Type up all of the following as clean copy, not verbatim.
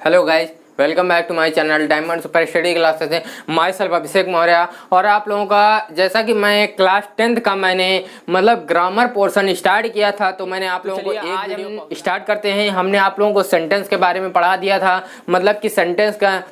Hello guys, welcome back to my channel diamond super study classes है। My self अभिषेक मौर्य और आप लोगों का जैसा कि मैं क्लास 10th का मैंने ग्रामर पोर्शन स्टार्ट किया था, तो मैंने आप लोगों को आज हम स्टार्ट करते हैं। हमने आप लोगों को सेंटेंस के बारे में पढ़ा दिया था, मतलब कि सेंटेंस का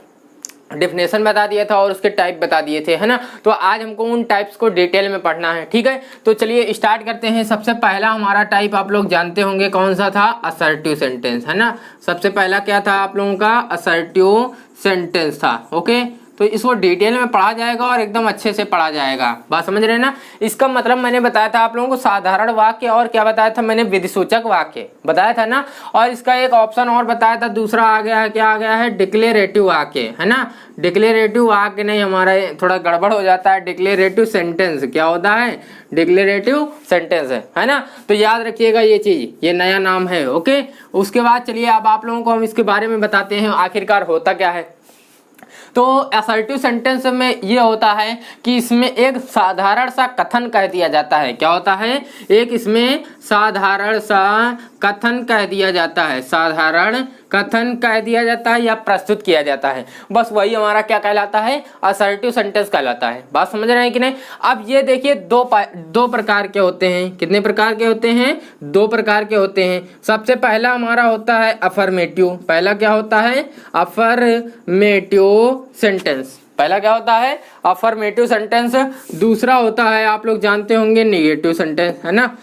डेफिनेशन बता दिया था और उसके टाइप बता दिए थे, है ना। तो आज हमको उन टाइप्स को डिटेल में पढ़ना है, ठीक है। तो चलिए स्टार्ट करते हैं। सबसे पहला हमारा टाइप आप लोग जानते होंगे कौन सा था, असर्टिव सेंटेंस, है ना। सबसे पहला क्या था आप लोगों का, असर्टिव सेंटेंस था। ओके, तो इसको डिटेल में पढ़ा जाएगा और एकदम अच्छे से पढ़ा जाएगा, बात समझ रहे हैं ना। इसका मतलब मैंने बताया था आप लोगों को साधारण वाक्य और क्या बताया था मैंने, विधिसूचक वाक्य बताया था ना। और इसका एक ऑप्शन और बताया था, दूसरा आ गया है, क्या आ गया है, डिक्लेरेटिव वाक्य, है ना। डिक्लेरेटिव वाक्य नहीं, हमारा थोड़ा गड़बड़ हो जाता है। डिक्लेरेटिव सेंटेंस क्या होता है, डिक्लेरेटिव सेंटेंस है ना। तो याद रखिएगा ये चीज, ये नया नाम है। ओके, उसके बाद चलिए अब आप लोगों को हम इसके बारे में बताते हैं आखिरकार होता क्या है। तो असर्टिव सेंटेंस में ये होता है कि इसमें एक साधारण सा कथन कह दिया जाता है। क्या होता है, एक इसमें साधारण सा कथन कह दिया जाता है, साधारण कथन कह दिया जाता है या प्रस्तुत किया जाता है। बस वही हमारा क्या कहलाता है, असर्टिव सेंटेंस कहलाता है। बात समझ रहे हैं कि नहीं। अब ये देखिए दो प्रकार के होते हैं। कितने प्रकार के होते हैं, दो प्रकार के होते हैं। सबसे पहला हमारा होता है अफर्मेटिव। पहला क्या होता है, अफर्मेटिव सेंटेंस। पहला क्या होता है, अफर्मेटिव सेंटेंस। दूसरा होता है आप लोग जानते होंगे निगेटिव सेंटेंस, है ना।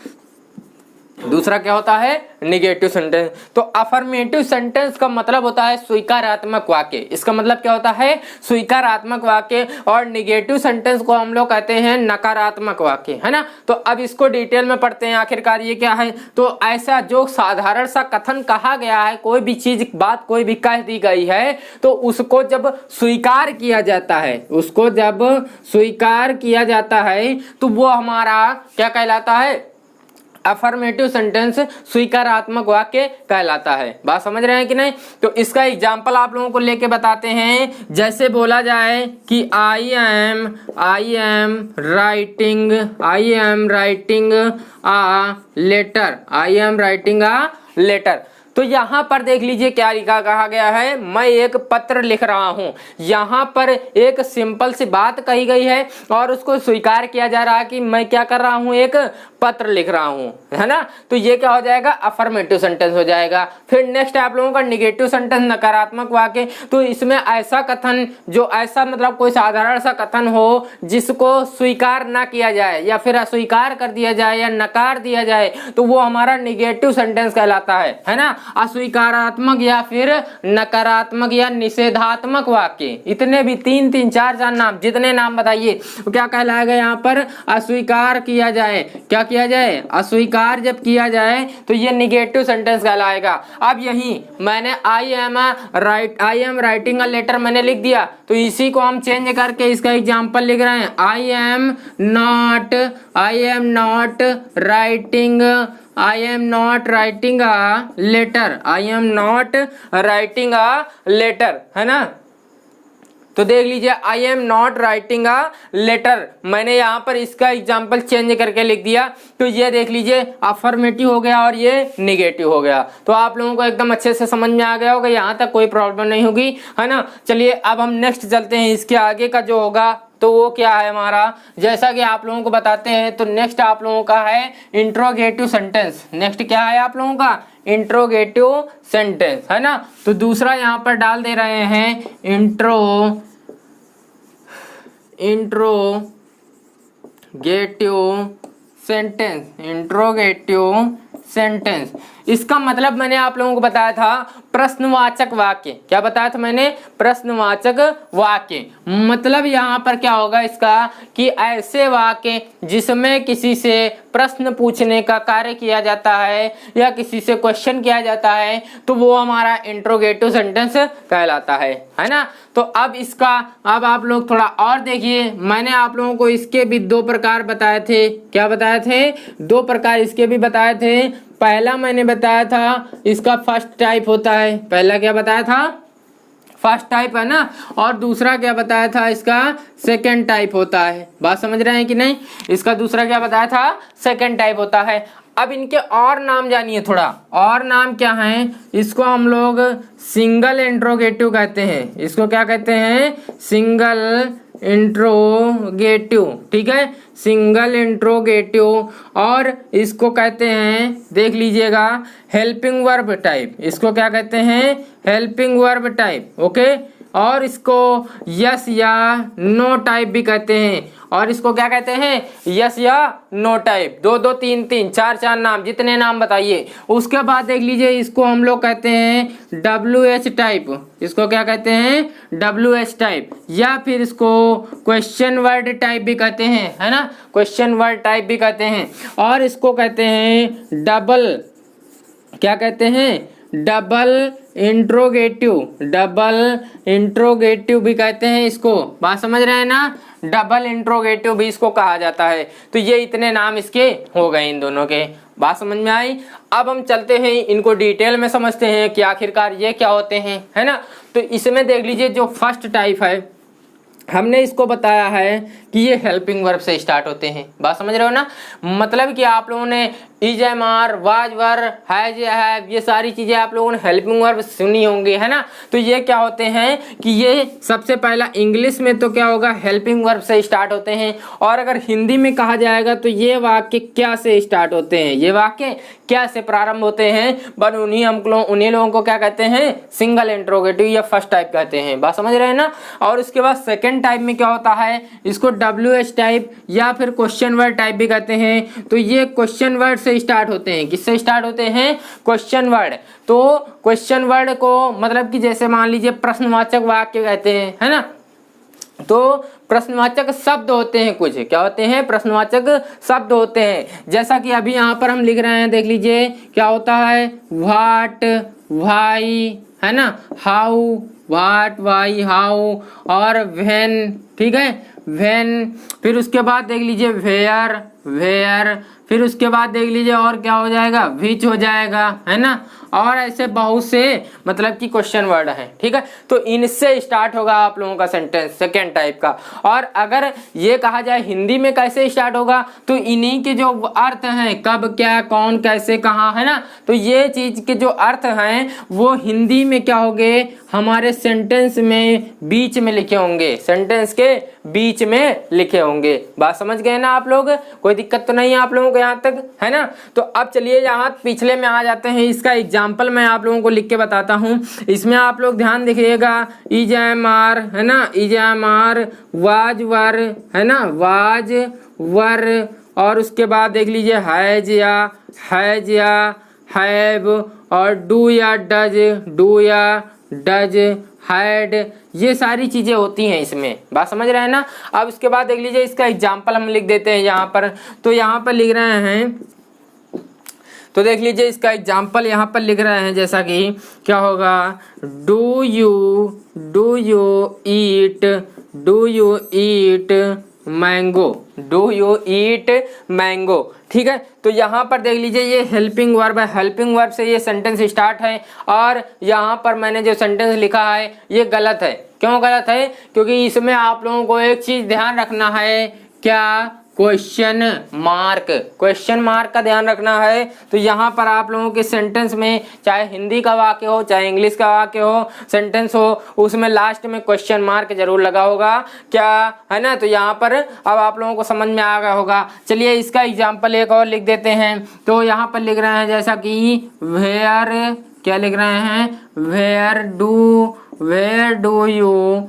दूसरा क्या होता है, निगेटिव सेंटेंस। तो अफर्मेटिव सेंटेंस का मतलब होता है स्वीकारात्मक वाक्य। इसका मतलब क्या होता है, स्वीकारात्मक वाक्य। और निगेटिव सेंटेंस को हम लोग कहते हैं नकारात्मक वाक्य, है ना। तो अब इसको डिटेल में पढ़ते हैं आखिरकार ये क्या है। तो ऐसा जो साधारण सा कथन कहा गया है, कोई भी चीज बात कोई भी कह दी गई है, तो उसको जब स्वीकार किया जाता है, उसको जब स्वीकार किया जाता है तो वो हमारा क्या कहलाता है, अफर्मेटिव सेंटेंस, स्वीकारात्मक वाक्य कहलाता है। बात समझ रहे हैं कि नहीं। तो इसका एग्जांपल आप लोगों को लेके बताते हैं। जैसे बोला जाए कि I am writing a letter. तो यहाँ पर देख लीजिए क्या लिखा कहा गया है, मैं एक पत्र लिख रहा हूँ। यहाँ पर एक सिंपल सी बात कही गई है और उसको स्वीकार किया जा रहा है कि मैं क्या कर रहा हूँ, एक पत्र लिख रहा हूँ, है ना। तो ये क्या हो जाएगा, अफर्मेटिव सेंटेंस हो जाएगा। फिर नेक्स्ट आप लोगों का निगेटिव सेंटेंस, नकारात्मक वाक्य। तो इसमें ऐसा कथन जो ऐसा मतलब कोई साधारण सा कथन हो जिसको स्वीकार ना किया जाए या फिर अस्वीकार कर दिया जाए या नकार दिया जाए, तो वो हमारा निगेटिव सेंटेंस कहलाता है ना। अस्वीकारात्मक या फिर नकारात्मक या निषेधात्मक वाक्य, इतने भी तीन चार नाम, जितने नाम बताइए, तो क्या कहलाएगा यहाँ पर, अस्वीकार किया जाए। क्या किया जाए, अस्वीकार जब किया जाए तो ये निगेटिव सेंटेंस कहलाएगा। अब यही मैंने I am writing a letter मैंने लिख दिया, तो इसी को हम चेंज करके इसका एग्जांपल लिख रहे हैं, I am not writing a letter, है ना। तो देख लीजिए, I am not writing a letter, मैंने यहाँ पर इसका एग्जाम्पल चेंज करके लिख दिया। तो ये देख लीजिए अफर्मेटिव हो गया और ये निगेटिव हो गया। तो आप लोगों को एकदम अच्छे से समझ में आ गया होगा, यहाँ तक कोई प्रॉब्लम नहीं होगी, है ना। चलिए अब हम नेक्स्ट चलते हैं। इसके आगे का जो होगा तो वो क्या है हमारा, जैसा कि आप लोगों को बताते हैं। तो नेक्स्ट आप लोगों का है इंट्रोगेटिव सेंटेंस। नेक्स्ट क्या है आप लोगों का, इंट्रोगेटिव सेंटेंस, है ना। तो दूसरा यहाँ पर डाल दे रहे हैं इंट्रोगेटिव सेंटेंस। इसका मतलब मैंने आप लोगों को बताया था प्रश्नवाचक वाक्य। क्या बताया था मैंने, प्रश्नवाचक वाक्य। मतलब यहाँ पर क्या होगा इसका, कि ऐसे वाक्य जिसमें किसी से प्रश्न पूछने का कार्य किया जाता है या किसी से क्वेश्चन किया जाता है, तो वो हमारा इंट्रोगेटिव सेंटेंस कहलाता है ना। तो अब आप लोग थोड़ा और देखिए, मैंने आप लोगों को इसके भी दो प्रकार बताए थे। क्या बताए थे, दो प्रकार इसके भी बताए थे। पहला मैंने बताया था इसका फर्स्ट टाइप होता है। पहला क्या बताया था, फर्स्ट टाइप, है ना। और दूसरा क्या बताया था, इसका सेकंड टाइप होता है। बात समझ रहे हैं कि नहीं। इसका दूसरा क्या बताया था, सेकंड टाइप होता है। अब इनके और नाम जानिए थोड़ा, और नाम क्या हैं, इसको हम लोग सिंगल इंट्रोगेटिव कहते हैं। इसको क्या कहते हैं, सिंगल इंट्रोगेटिव, ठीक है, सिंगल इंट्रोगेटिव। और इसको कहते हैं, देख लीजिएगा, हेल्पिंग वर्ब टाइप। इसको क्या कहते हैं, हेल्पिंग वर्ब टाइप, ओके। और इसको यस या नो टाइप भी कहते हैं। और इसको क्या कहते हैं, यस या नो टाइप। 2 2 3 3 4 4 नाम, जितने नाम बताइए। उसके बाद देख लीजिए, इसको हम लोग कहते हैं WH टाइप। इसको क्या कहते हैं, WH टाइप। या फिर इसको क्वेश्चन वर्ड टाइप भी कहते हैं, है ना, क्वेश्चन वर्ड टाइप भी कहते हैं। और इसको कहते हैं डबल, क्या कहते हैं, डबल इंट्रोगेटिव, डबल इंट्रोगेटिव भी कहते हैं इसको। बात समझ रहे हैं ना, डबल इंट्रोगेटिव भी इसको कहा जाता है। तो ये इतने नाम इसके हो गए इन दोनों के। बात समझ में आई। अब हम चलते हैं इनको डिटेल में समझते हैं कि आखिरकार ये क्या होते हैं, है ना। तो इसमें देख लीजिए, जो फर्स्ट टाइप है, हमने इसको बताया है कि ये हेल्पिंग वर्ब से स्टार्ट होते हैं। बात समझ रहे हो ना, मतलब कि आप लोगों ने is am are, was were, has have, ये सारी चीजें आप लोगों ने हेल्पिंग वर्ब सुनी होंगी, है ना। तो ये क्या होते हैं कि ये सबसे पहला इंग्लिश में तो क्या होगा, हेल्पिंग वर्ब से स्टार्ट होते हैं। और अगर हिंदी में कहा जाएगा तो ये वाक्य क्या से स्टार्ट होते हैं, ये वाक्य क्या से प्रारंभ होते हैं, बट उन्हीं लोगों को क्या कहते हैं, सिंगल इंट्रोगेटिव या फर्स्ट टाइप कहते हैं। बात समझ रहे हैं ना। और उसके बाद सेकेंड टाइप में क्या होता है, इसको WH टाइप या फिर क्वेश्चन वर्ड टाइप भी कहते हैं। तो ये क्वेश्चन वर्ड से स्टार्ट होते हैं। किससे स्टार्ट होते हैं, क्वेश्चन वर्ड। तो क्वेश्चन वर्ड को मतलब कि जैसे मान लीजिए प्रश्नवाचक वाक्य कहते हैं, है ना। तो प्रश्नवाचक शब्द होते हैं, कुछ क्या होते हैं, प्रश्नवाचक शब्द होते हैं। जैसा कि अभी यहाँ पर हम लिख रहे हैं, देख लीजिए क्या होता है, व्हाट, व्हाई, है ना, हाउ, व्हाट, व्हाई, हाउ, और व्हेन, ठीक है, व्हेन। फिर उसके बाद देख लीजिए वेयर, वेयर। फिर उसके बाद देख लीजिए और क्या हो जाएगा, विच हो जाएगा, है ना। और ऐसे बहुत से मतलब कि क्वेश्चन वर्ड हैं, ठीक है। तो इनसे स्टार्ट होगा आप लोगों का सेंटेंस सेकेंड टाइप का। और अगर ये कहा जाए हिंदी में कैसे स्टार्ट होगा, तो इन्हीं के जो अर्थ हैं, कब, क्या, कौन, कैसे, कहाँ, है ना। तो ये चीज के जो अर्थ हैं वो हिंदी में क्या होंगे, हमारे सेंटेंस में बीच में लिखे होंगे, सेंटेंस के बीच में लिखे होंगे। बात समझ गए ना आप लोग, कोई दिक्कत तो नहीं है आप लोगों को यहाँ तक, है ना। तो अब चलिए यहाँ पिछले में आ जाते हैं। इसका एग्जाम्पल मैं आप लोगों को लिख के बताता हूँ। इसमें आप लोग ध्यान देखिएगा, इज एम आर, है ना, is am are, was were, है ना, वाज वर। और उसके बाद देख लीजिए हैज या हैव, और डू या डज, डू या डज, हैड, ये सारी चीजें होती हैं इसमें। बात समझ रहे हैं ना। अब इसके बाद देख लीजिए, इसका एग्जाम्पल हम लिख देते हैं यहाँ पर। तो यहाँ पर लिख रहे हैं, तो देख लीजिए इसका एग्जाम्पल यहाँ पर लिख रहे हैं, जैसा कि क्या होगा, do you eat mango, do you eat mango, ठीक है। तो यहाँ पर देख लीजिए ये हेल्पिंग वर्ब है, हेल्पिंग वर्ब से ये सेंटेंस स्टार्ट है। और यहाँ पर मैंने जो सेंटेंस लिखा है ये गलत है। क्यों गलत है, क्योंकि इसमें आप लोगों को एक चीज ध्यान रखना है, क्या, क्वेश्चन मार्क का ध्यान रखना है। तो यहाँ पर आप लोगों के सेंटेंस में, चाहे हिंदी का वाक्य हो चाहे इंग्लिश का वाक्य हो, सेंटेंस हो, उसमें लास्ट में क्वेश्चन मार्क जरूर लगा होगा, क्या, है ना। तो यहाँ पर अब आप लोगों को समझ में आ गया होगा। चलिए इसका एग्जाम्पल एक और लिख देते हैं। तो यहाँ पर लिख रहे हैं, जैसा कि वेयर, क्या लिख रहे हैं, where do you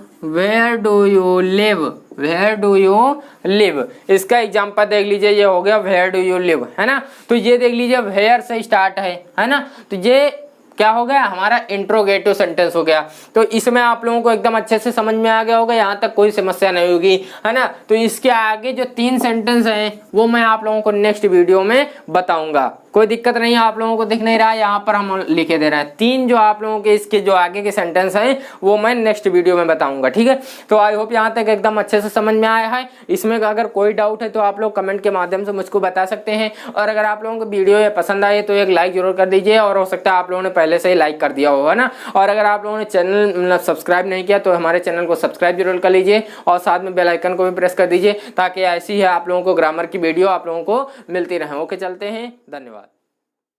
live, where do you live. इसका एग्जाम्पल देख लीजिए, ये हो गया वेयर डू यू लिव, है ना। तो ये देख लीजिए वेयर से स्टार्ट है ना। तो ये क्या हो गया, हमारा इंट्रोगेटिव सेंटेंस हो गया। तो इसमें आप लोगों को एकदम अच्छे से समझ में आ गया होगा, यहाँ तक कोई समस्या नहीं होगी, है ना। तो इसके आगे जो 3 सेंटेंस हैं वो मैं आप लोगों को नेक्स्ट वीडियो में बताऊंगा। कोई दिक्कत नहीं है, आप लोगों को दिख नहीं रहा है, यहाँ पर हम लिखे दे रहे हैं। 3 जो आप लोगों के इसके जो आगे के सेंटेंस हैं वो मैं नेक्स्ट वीडियो में बताऊंगा, ठीक है। तो आई होप यहाँ तक एकदम अच्छे से समझ में आया है। इसमें अगर कोई डाउट है तो आप लोग कमेंट के माध्यम से मुझको बता सकते हैं। और अगर आप लोगों को वीडियो ये पसंद आए तो एक लाइक जरूर कर दीजिए, और हो सकता है आप लोगों ने पहले से ही लाइक कर दिया होगा ना। और अगर आप लोगों ने चैनल मतलब सब्सक्राइब नहीं किया तो हमारे चैनल को सब्सक्राइब जरूर कर लीजिए, और साथ में बेल आइकन को भी प्रेस कर दीजिए, ताकि ऐसी है आप लोगों को ग्रामर की वीडियो आप लोगों को मिलती रहे। ओके, चलते हैं, धन्यवाद।